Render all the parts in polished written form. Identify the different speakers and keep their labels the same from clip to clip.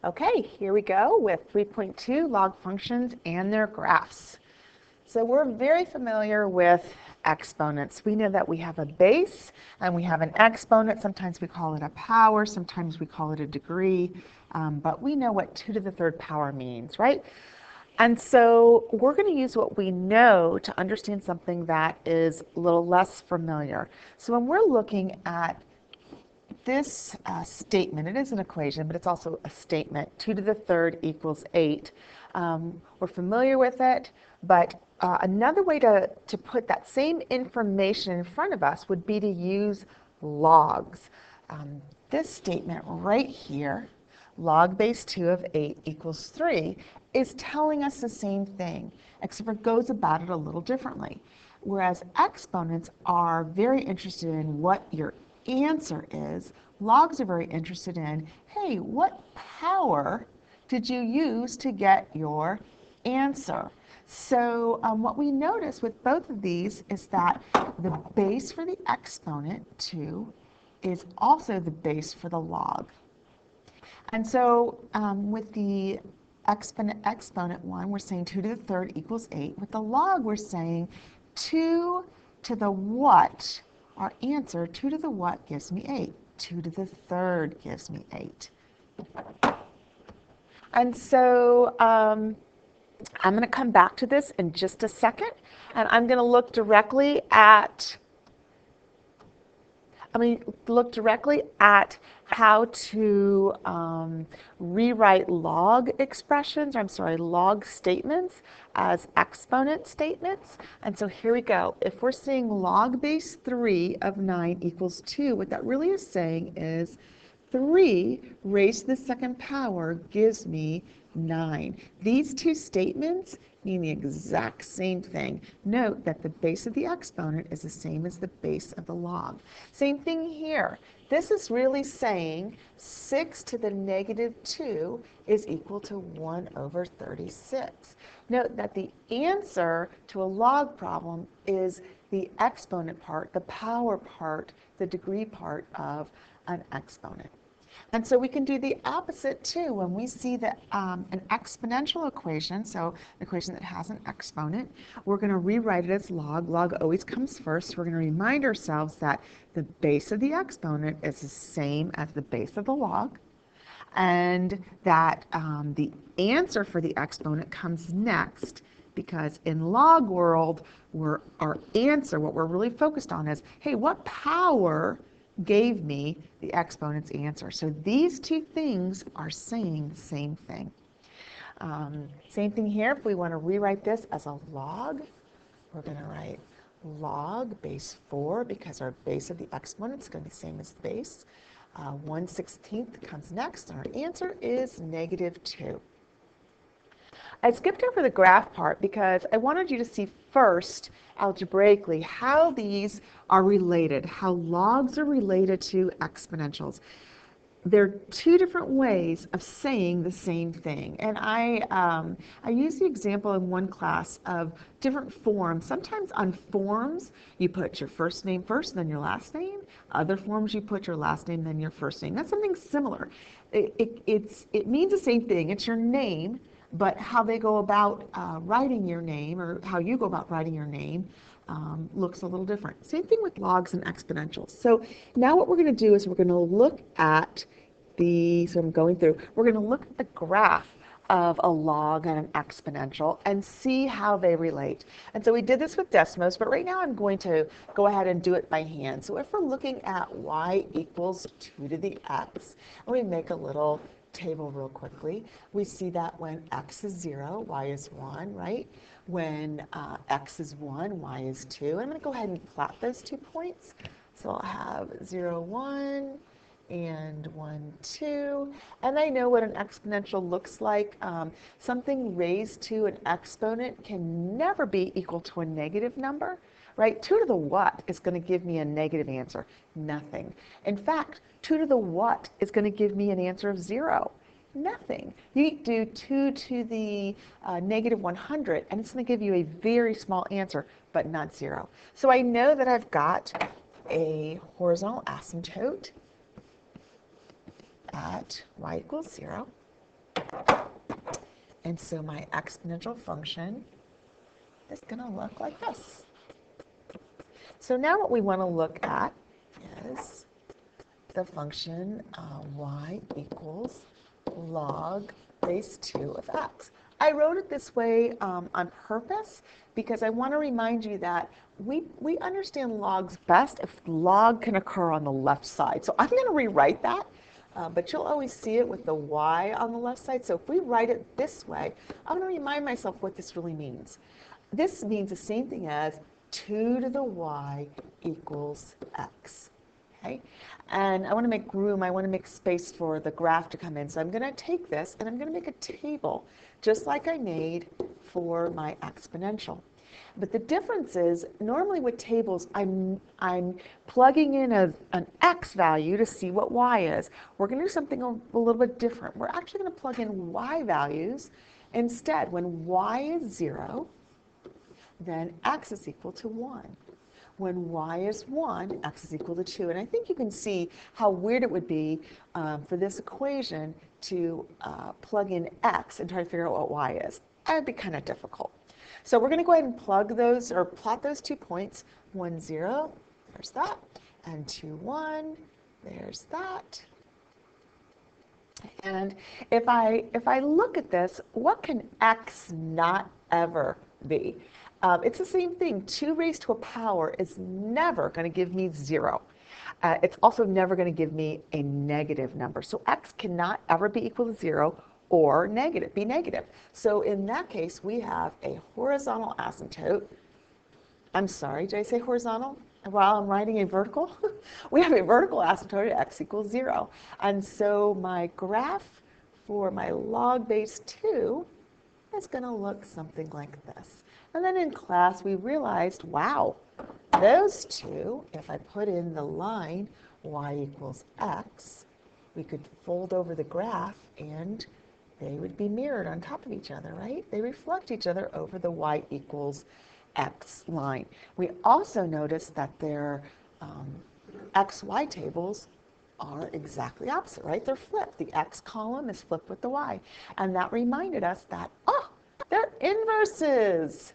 Speaker 1: Okay, here we go with 3.2 log functions and their graphs. So we're very familiar with exponents. We know that we have a base and we have an exponent. Sometimes we call it a power, sometimes we call it a degree, but we know what 2 to the third power means, right? And so we're going to use what we know to understand something that is a little less familiar. So when we're looking at this statement, it is an equation, but it's also a statement, 2 to the third equals 8. We're familiar with it, but another way to put that same information in front of us would be to use logs. This statement right here, log base 2 of 8 equals 3, is telling us the same thing, except for it goes about it a little differently. Whereas exponents are very interested in what your answer is, logs are very interested in, hey, what power did you use to get your answer? So what we notice with both of these is that the base for the exponent, 2, is also the base for the log. And so with the exponent 1, we're saying 2 to the third equals 8. With the log, we're saying 2 to the what? Our answer, 2 to the what gives me 8. 2 to the third gives me 8. And so I'm going to come back to this in just a second, and I'm going to look directly at how to rewrite log expressions, log statements as exponent statements. And so here we go. If we're saying log base 3 of 9 equals 2, what that really is saying is 3 raised to the second power gives me 9. These two statements mean the exact same thing. Note that the base of the exponent is the same as the base of the log. Same thing here. This is really saying 6 to the negative 2 is equal to 1 over 36. Note that the answer to a log problem is the exponent part, the power part, the degree part of an exponent. And so we can do the opposite too. When we see that an exponential equation, so an equation that has an exponent, we're going to rewrite it as log. Log always comes first. We're going to remind ourselves that the base of the exponent is the same as the base of the log, and that the answer for the exponent comes next, because in log world, our answer, what we're really focused on is, hey, what power gave me the exponent's answer? So these two things are saying the same thing. Same thing here. If we want to rewrite this as a log, we're going to write log base 4, because our base of the exponent is going to be the same as the base. 1/16 comes next, and our answer is negative 2. I skipped over the graph part because I wanted you to see first, algebraically, how these are related, how logs are related to exponentials. There are two different ways of saying the same thing. And I used the example in one class of different forms. Sometimes on forms, you put your first name first, then your last name. Other forms, you put your last name, then your first name. That's something similar. It means the same thing. It's your name, but how they go about writing your name, or how you go about writing your name, looks a little different. Same thing with logs and exponentials. So now what we're going to do is we're going to look at so I'm going through, we're going to look at the graph of a log and an exponential and see how they relate. And so we did this with Desmos, but right now I'm going to go ahead and do it by hand. So if we're looking at y equals 2 to the x, and we make a little table real quickly, we see that when x is 0, y is 1, right? When x is 1, y is 2. And I'm going to go ahead and plot those 2 points. So I'll have 0, 1, and 1, 2. And I know what an exponential looks like. Something raised to an exponent can never be equal to a negative number, right? 2 to the what is going to give me a negative answer? Nothing. In fact, 2 to the what is going to give me an answer of 0? Nothing. You do 2 to the negative 100, and it's going to give you a very small answer, but not 0. So I know that I've got a horizontal asymptote at y equals 0. And so my exponential function is going to look like this. So now what we want to look at is the function y equals log base 2 of x. I wrote it this way on purpose because I want to remind you that we understand logs best if log can occur on the left side. So I'm going to rewrite that, but you'll always see it with the y on the left side. So if we write it this way, I'm going to remind myself what this really means. This means the same thing as 2 to the y equals x. Okay? And I want to make room, I want to make space for the graph to come in. So I'm going to take this and I'm going to make a table, just like I made for my exponential. But the difference is, normally with tables, I'm plugging in an x value to see what y is. We're going to do something a little bit different. We're actually going to plug in y values instead. When y is 0, then x is equal to 1. When y is 1, x is equal to 2. And I think you can see how weird it would be for this equation to plug in x and try to figure out what y is. That would be kind of difficult. So we're going to go ahead and plug those, or plot those 2 points. 1, 0, there's that. And 2, 1, there's that. And if I look at this, what can x not ever be? It's the same thing. 2 raised to a power is never going to give me 0. It's also never going to give me a negative number. So x cannot ever be equal to 0 or be negative. So in that case, we have a horizontal asymptote. I'm sorry, did I say horizontal while I'm writing a vertical? We have a vertical asymptote at x equals 0. And so my graph for my log base 2 is going to look something like this. And then in class, we realized, wow, those two, if I put in the line y equals x, we could fold over the graph and they would be mirrored on top of each other, right? They reflect each other over the y equals x line. We also noticed that their xy tables are exactly opposite, right? They're flipped. The x column is flipped with the y. And that reminded us that, oh, they're inverses.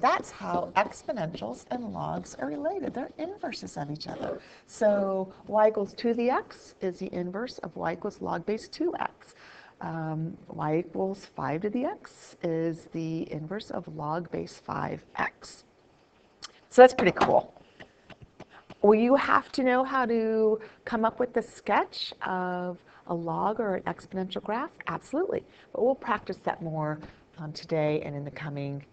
Speaker 1: That's how exponentials and logs are related. They're inverses of each other. So y equals 2 to the x is the inverse of y equals log base 2x. Y equals 5 to the x is the inverse of log base 5x. So that's pretty cool. Will you have to know how to come up with the sketch of a log or an exponential graph? Absolutely. But we'll practice that more today and in the coming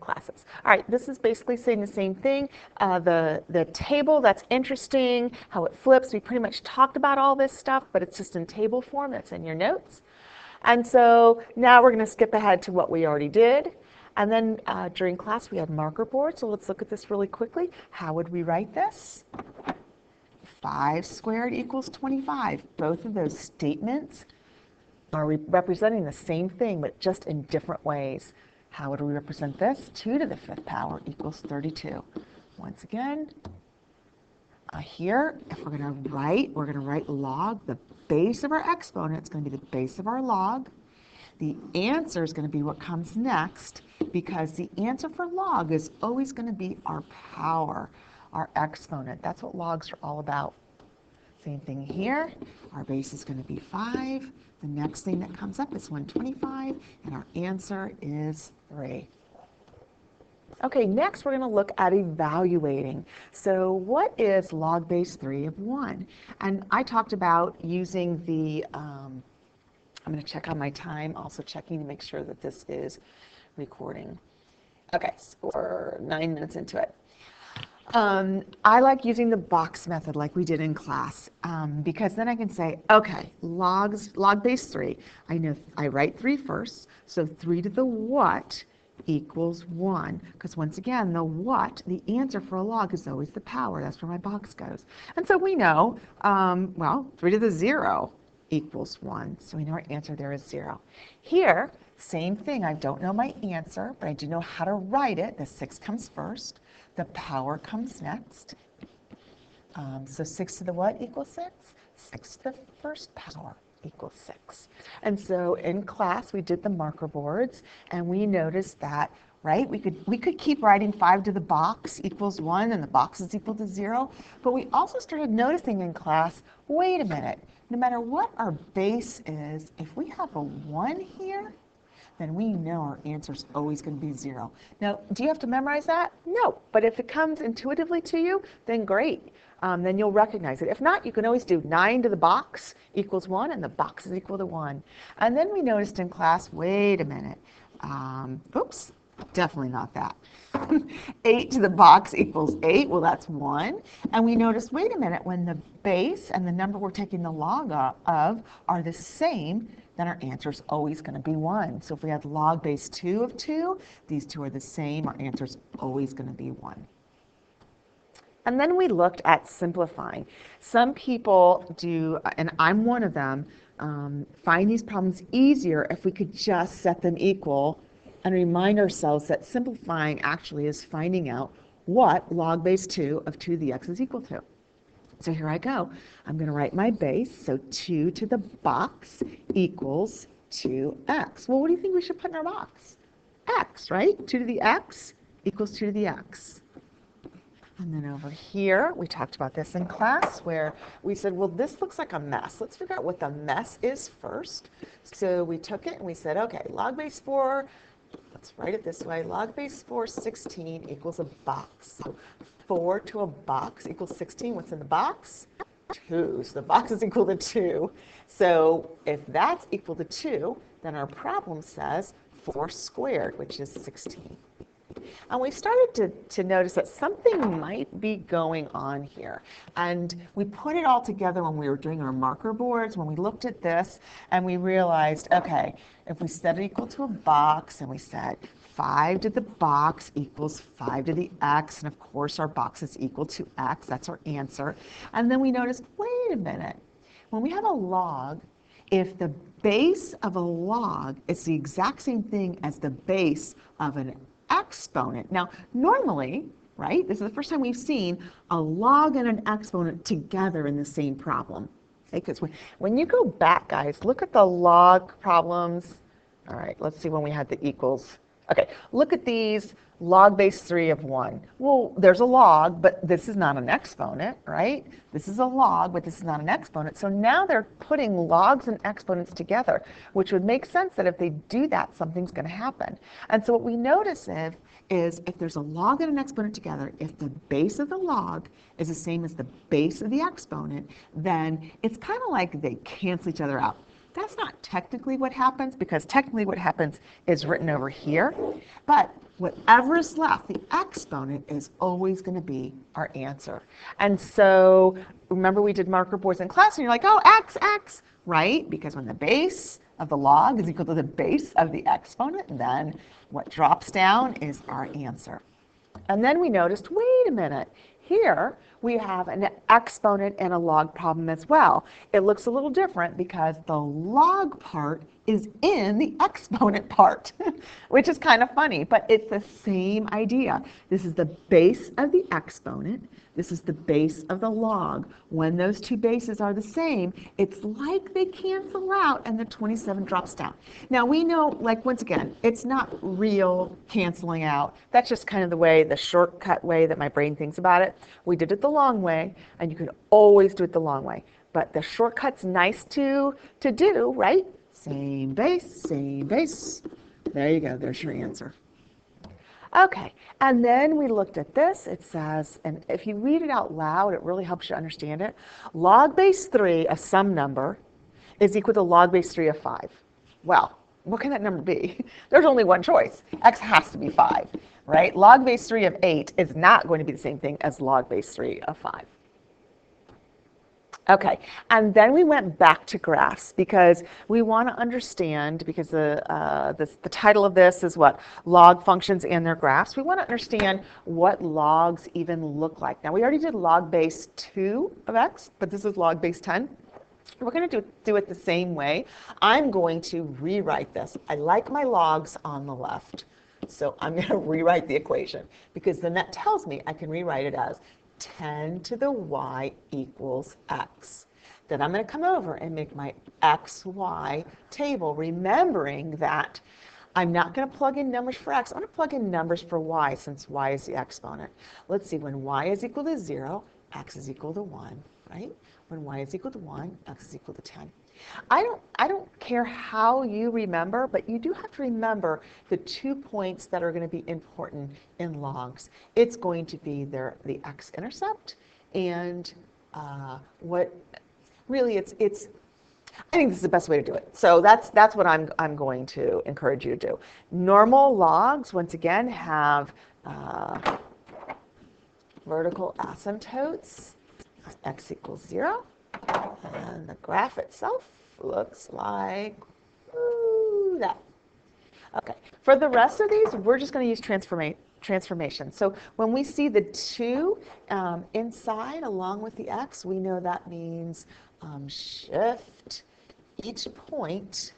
Speaker 1: classes. All right, this is basically saying the same thing. The table, that's interesting, how it flips. We pretty much talked about all this stuff, but it's just in table form. That's in your notes. And so now we're going to skip ahead to what we already did. And then during class, we had marker board. So let's look at this really quickly. How would we write this? 5 squared equals 25. Both of those statements are representing the same thing, but just in different ways. How would we represent this? 2 to the 5th power equals 32. Once again, here, if we're going to write log. The base of our exponent is going to be the base of our log. The answer is going to be what comes next, because the answer for log is always going to be our power, our exponent. That's what logs are all about. Same thing here. Our base is going to be 5. The next thing that comes up is 125, and our answer is 3. Okay, next we're going to look at evaluating. So what is log base 3 of 1? And I talked about using the, I'm going to check on my time, also checking to make sure that this is recording. Okay, so we're 9 minutes into it. I like using the box method like we did in class, because then I can say, okay, log base 3. I know I write 3 first, so 3 to the what equals 1, because once again, the answer for a log is always the power. That's where my box goes. And so we know, well, 3 to the 0 equals 1, so we know our answer there is 0. Here, same thing. I don't know my answer, but I do know how to write it. The 6 comes first. The power comes next. So 6 to the what equals 6? 6 to the 1st power equals 6. And so in class, we did the marker boards, and we noticed that, right, we could keep writing 5 to the box equals 1, and the box is equal to 0. But we also started noticing in class, wait a minute, no matter what our base is, if we have a 1 here, then we know our answer is always going to be 0. Now, do you have to memorize that? No, but if it comes intuitively to you, then great. Then you'll recognize it. If not, you can always do 9 to the box equals 1, and the box is equal to 1. And then we noticed in class, wait a minute. Oops, definitely not that. 8 to the box equals 8. Well, that's 1. And we noticed, wait a minute, when the base and the number we're taking the log of are the same, then our answer is always going to be 1. So if we have log base 2 of 2, these two are the same, our answer is always going to be 1. And then we looked at simplifying. Some people do, and I'm one of them, find these problems easier if we could just set them equal and remind ourselves that simplifying actually is finding out what log base 2 of 2 to the x is equal to. So here I go. I'm going to write my base. So 2 to the box equals 2x. Well, what do you think we should put in our box? X, right? 2 to the x equals 2 to the x. And then over here, we talked about this in class where we said, well, this looks like a mess. Let's figure out what the mess is first. So we took it and we said, okay, log base 4, let's write it this way. Log base 4, 16 equals a box. So 4 to a box equals 16. What's in the box? 2. So the box is equal to 2. So if that's equal to 2, then our problem says 4 squared, which is 16. And we started to notice that something might be going on here. And we put it all together when we were doing our marker boards, when we looked at this, and we realized, okay, if we set it equal to a box, and we said 5 to the box equals 5 to the x, and of course our box is equal to x, that's our answer. And then we noticed, wait a minute, when we have a log, if the base of a log is the exact same thing as the base of an exponent. Now, normally, right, this is the first time we've seen a log and an exponent together in the same problem. Okay, because when you go back, guys, look at the log problems. All right, let's see when we had the equals. Okay, look at these log base 3 of 1. Well, there's a log, but this is not an exponent, right? This is a log, but this is not an exponent. So now they're putting logs and exponents together, which would make sense that if they do that, something's going to happen. And so what we notice is if there's a log and an exponent together, if the base of the log is the same as the base of the exponent, then it's kind of like they cancel each other out. That's not technically what happens, because technically what happens is written over here. But whatever is left, the exponent is always going to be our answer. And so remember we did marker boards in class, and you're like, oh, x, right? Because when the base of the log is equal to the base of the exponent, then what drops down is our answer. And then we noticed, wait a minute, here we have an exponent and a log problem as well. It looks a little different because the log part is in the exponent part, which is kind of funny, but it's the same idea. This is the base of the exponent. This is the base of the log. When those two bases are the same, it's like they cancel out and the 27 drops down. Now we know, like, once again, it's not real canceling out. That's just kind of the way, the shortcut way that my brain thinks about it. We did it the long way, and you can always do it the long way. But the shortcut's nice to do, right? Same base, same base. There you go, there's your answer. Okay, and then we looked at this. It says, and if you read it out loud, it really helps you understand it. Log base 3 of some number is equal to log base 3 of 5. Well, what can that number be? There's only one choice. X has to be 5, right? Log base 3 of 8 is not going to be the same thing as log base 3 of 5. Okay, and then we went back to graphs because we want to understand, because the title of this is what? Log functions and their graphs. We want to understand what logs even look like. Now, we already did log base 2 of x, but this is log base 10. We're going to do it the same way. I'm going to rewrite this. I like my logs on the left, so I'm going to rewrite the equation, because then that tells me I can rewrite it as 10 to the y equals x. Then I'm going to come over and make my XY table, remembering that I'm not going to plug in numbers for x. I'm going to plug in numbers for y since y is the exponent. Let's see, when y is equal to 0, x is equal to 1, right? When y is equal to 1, x is equal to 10. I don't care how you remember, but you do have to remember the 2 points that are going to be important in logs. It's going to be the x-intercept and what really it's I think this is the best way to do it. So that's what I'm going to encourage you to do. Normal logs, once again, have vertical asymptotes, x equals 0, and the graph itself looks like that. Okay, for the rest of these, we're just going to use transformation. So when we see the 2 inside along with the x, we know that means shift each point,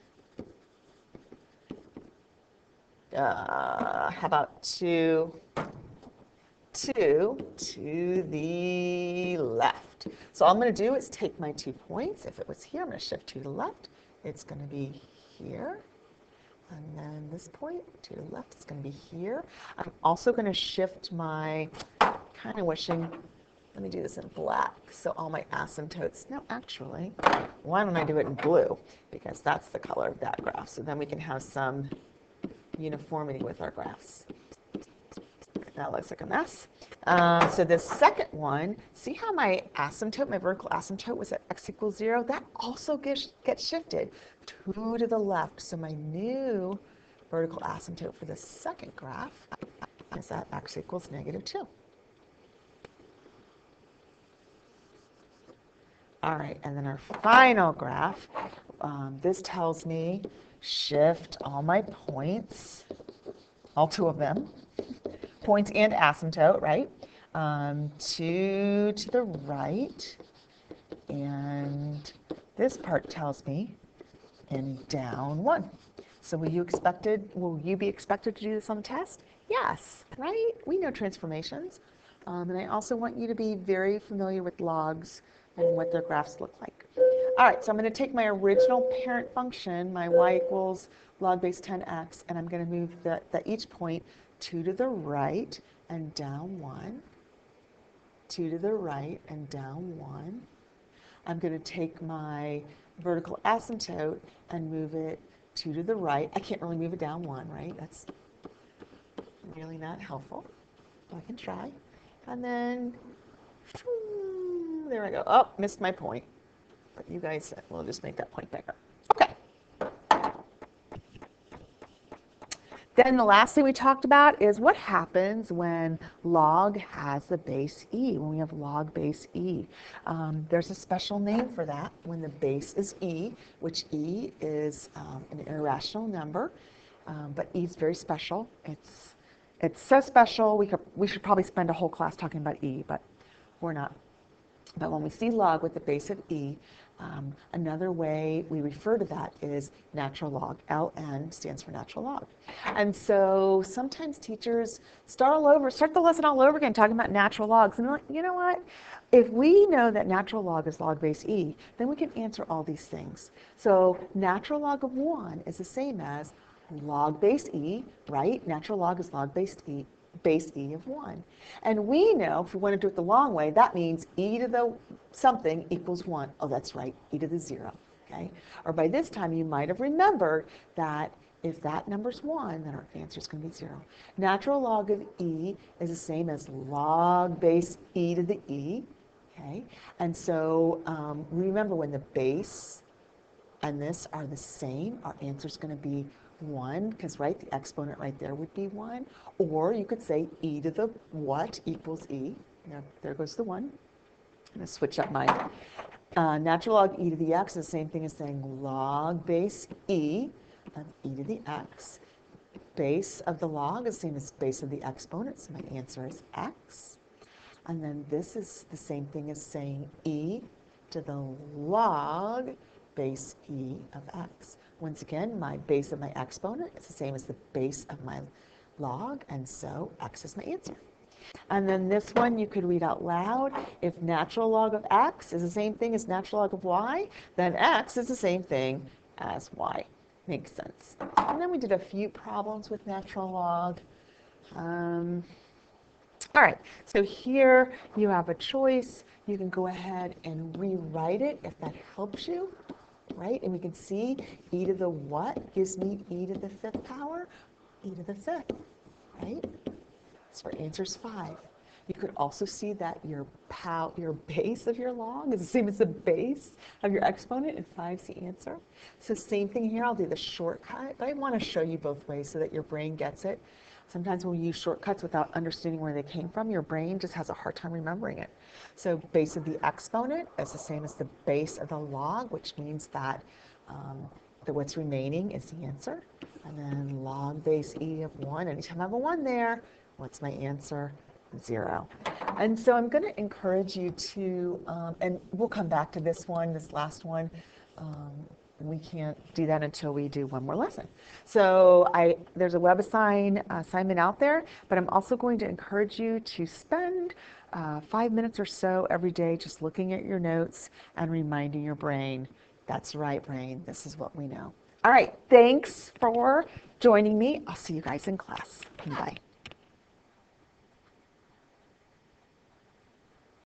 Speaker 1: how about to the left. So all I'm going to do is take my 2 points. If it was here, I'm going to shift 2 to the left. It's going to be here. And then this point to the left is going to be here. I'm also going to shift my, kind of wishing, let me do this in black, so all my asymptotes, no, actually, why don't I do it in blue? Because that's the color of that graph. So then we can have some uniformity with our graphs. That looks like a mess. So the second one, see how my asymptote, my vertical asymptote was at x equals 0? That also gets shifted 2 to the left. So my new vertical asymptote for the second graph is at x equals -2. All right, and then our final graph, this tells me shift all my points, all 2 of them, points and asymptote, right, 2 to the right, and this part tells me and down 1. So will you be expected to do this on the test? Yes, right? We know transformations. And I also want you to be very familiar with logs and what their graphs look like. All right, so I'm going to take my original parent function, my y equals log base 10x, and I'm going to move each point 2 to the right and down 1, 2 to the right and down 1. I'm going to take my vertical asymptote and move it 2 to the right. I can't really move it down 1, right? That's really not helpful. I can try. And then, there I go. Oh, missed my point. But you guys will just make that point bigger. Okay. Then the last thing we talked about is what happens when log has the base e, when we have log base e. There's a special name for that when the base is e, which e is an irrational number, but e is very special. It's so special, we should probably spend a whole class talking about e, but we're not. But when we see log with the base of e, another way we refer to that is natural log. LN stands for natural log. And so sometimes teachers start the lesson all over again talking about natural logs. And they're like, you know what? If we know that natural log is log base e, then we can answer all these things. So natural log of 1 is the same as log base e, right? Natural log is log base e of 1. And we know, if we want to do it the long way, that means e to the something equals 1. Oh, that's right, e to the 0. Okay? Or by this time, you might have remembered that if that number's 1, then our answer is going to be 0. Natural log of e is the same as log base e to the e. Okay? And so remember, when the base and this are the same, our answer is going to be 1, because right, the exponent right there would be 1. Or you could say e to the what equals e. There goes the 1. I'm going to switch up my natural log e to the x is the same thing as saying log base e of e to the x. Base of the log is the same as base of the exponent, so my answer is x. And then this is the same thing as saying e to the log base e of x. Once again, my base of my exponent is the same as the base of my log, and so x is my answer. And then this one you could read out loud. If natural log of x is the same thing as natural log of y, then x is the same thing as y. Makes sense. And then we did a few problems with natural log. All right, so here you have a choice. You can go ahead and rewrite it if that helps you, right? And we can see e to the what gives me e to the 5th power, e to the 5th, right? So our answer is 5. You could also see that your base of your log is the same as the base of your exponent, and 5 is the answer. So same thing here, I'll do the shortcut, but I want to show you both ways so that your brain gets it. Sometimes when we use shortcuts without understanding where they came from, your brain just has a hard time remembering it. So base of the exponent is the same as the base of the log, which means that what's remaining is the answer. And then log base e of 1, anytime I have a 1 there, what's my answer? 0. And so I'm going to encourage you to, and we'll come back to this one, this last one. We can't do that until we do one more lesson. So there's a web assignment out there, but I'm also going to encourage you to spend 5 minutes or so every day just looking at your notes and reminding your brain, that's right, brain, this is what we know. All right, thanks for joining me. I'll see you guys in class. Bye.